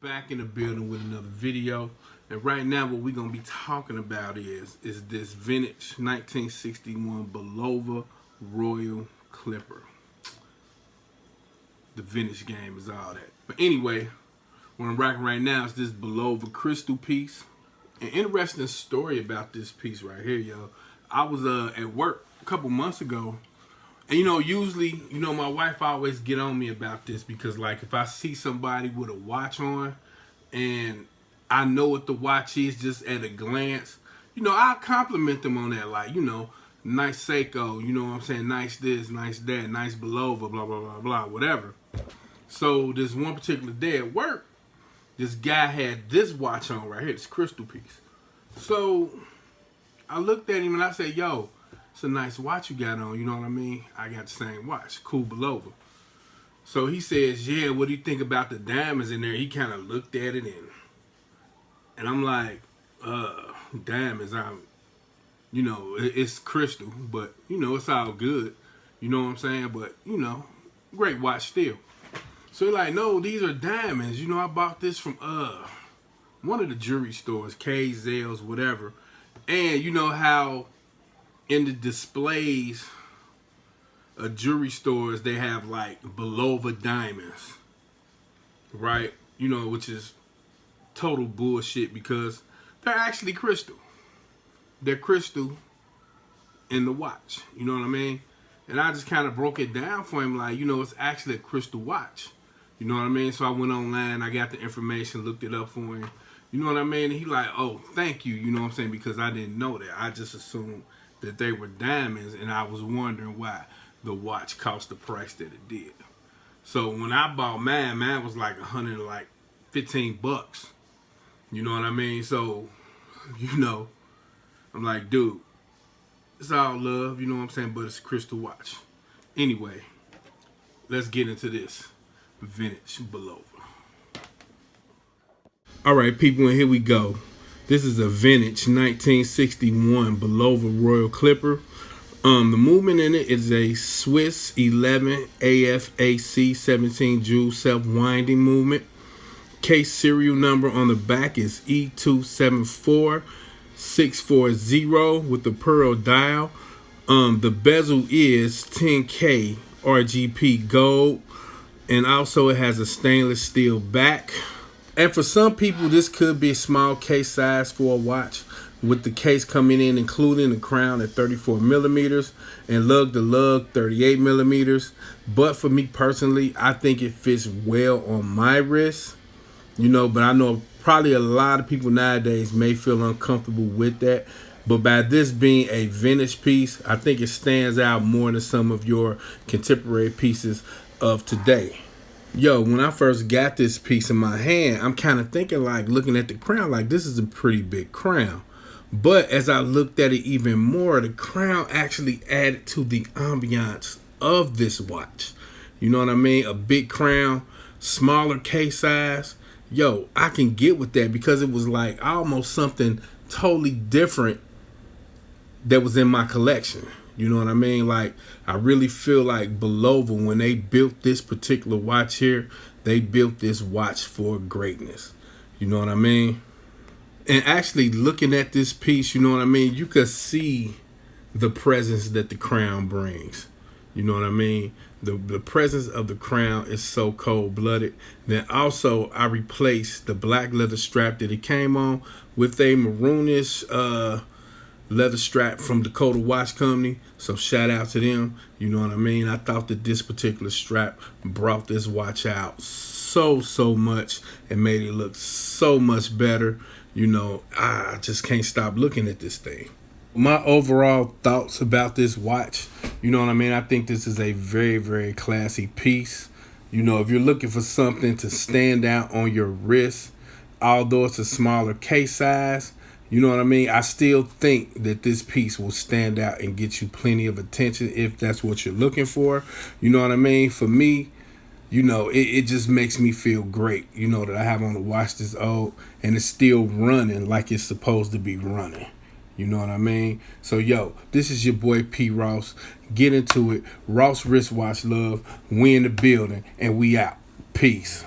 back in the building with another video, and right now what we're gonna be talking about is this vintage 1961 Bulova Royal Clipper. The vintage game is all that. But anyway, what I'm rocking right now is this Bulova crystal piece. An interesting story about this piece right here, yo. I was at work a couple months ago, and usually, my wife always get on me about this because, like, if I see somebody with a watch on and I know what the watch is just at a glance, I'll compliment them on that, like, nice Seiko, you know what I'm saying, nice this, nice that, nice Bulova, blah, blah, blah, blah, whatever. So this one particular day at work, this guy had this watch on right here, this crystal piece. So I looked at him and I said, yo, it's a nice watch you got on, you know what I mean? I got the same watch, cool Bulova. So he says, yeah, what do you think about the diamonds in there? He kind of looked at it and I'm like, diamonds, it's crystal, but, it's all good. You know what I'm saying? But, great watch still. So he's like, no, these are diamonds. I bought this from one of the jewelry stores, K's, Zales, whatever. And you know how in the displays of jewelry stores, they have like Bulova diamonds, right? Which is total bullshit because they're actually crystal. They're crystal in the watch. You know what I mean? And I just kind of broke it down for him like, it's actually a crystal watch. You know what I mean? So I went online, I got the information, looked it up for him. You know what I mean? And he like, oh, thank you. You know what I'm saying? Because I didn't know that. I just assumed that they were diamonds, and I was wondering why the watch cost the price that it did. So when I bought mine was like $115. You know what I mean? So, I'm like, dude, it's all love, you know what I'm saying? But it's a crystal watch. Anyway, let's get into this vintage Bulova. All right, people, and here we go. This is a vintage 1961 Bulova Royal Clipper. The movement in it is a Swiss 11 AFAC 17 jewel self-winding movement. Case serial number on the back is E274640 with the pearl dial. The bezel is 10K RGP gold, and also it has a stainless steel back. And for some people, this could be a small case size for a watch, with the case coming in including the crown at 34 millimeters and lug to lug 38 millimeters. But for me personally, I think it fits well on my wrist. But I know probably a lot of people nowadays may feel uncomfortable with that. But by this being a vintage piece, I think it stands out more than some of your contemporary pieces of today. Yo, when I first got this piece in my hand, I'm kind of thinking, like, looking at the crown, like, this is a pretty big crown. But as I looked at it even more, the crown actually added to the ambiance of this watch. You know what I mean? A big crown, smaller case size. Yo, I can get with that because it was like almost something totally different that was in my collection. You know what I mean? Like, I really feel like Bulova, when they built this particular watch here, they built this watch for greatness. You know what I mean? And actually looking at this piece, you know what I mean, you could see the presence that the crown brings. You know what I mean? The presence of the crown is so cold-blooded. Then also, I replaced the black leather strap that it came on with a maroonish leather strap from Dakota Watch Company. So shout out to them. You know what I mean? I thought that this particular strap brought this watch out so much and made it look so much better. I just can't stop looking at this thing. My overall thoughts about this watch, you know what I mean? I think this is a very, very classy piece. If you're looking for something to stand out on your wrist, although it's a smaller case size, you know what I mean? I still think that this piece will stand out and get you plenty of attention if that's what you're looking for. You know what I mean? For me, it just makes me feel great, that I have on a watch this old and it's still running like it's supposed to be running. You know what I mean? So, yo, this is your boy P. Ross. Get into it. Ross Wristwatch Love. We in the building and we out. Peace.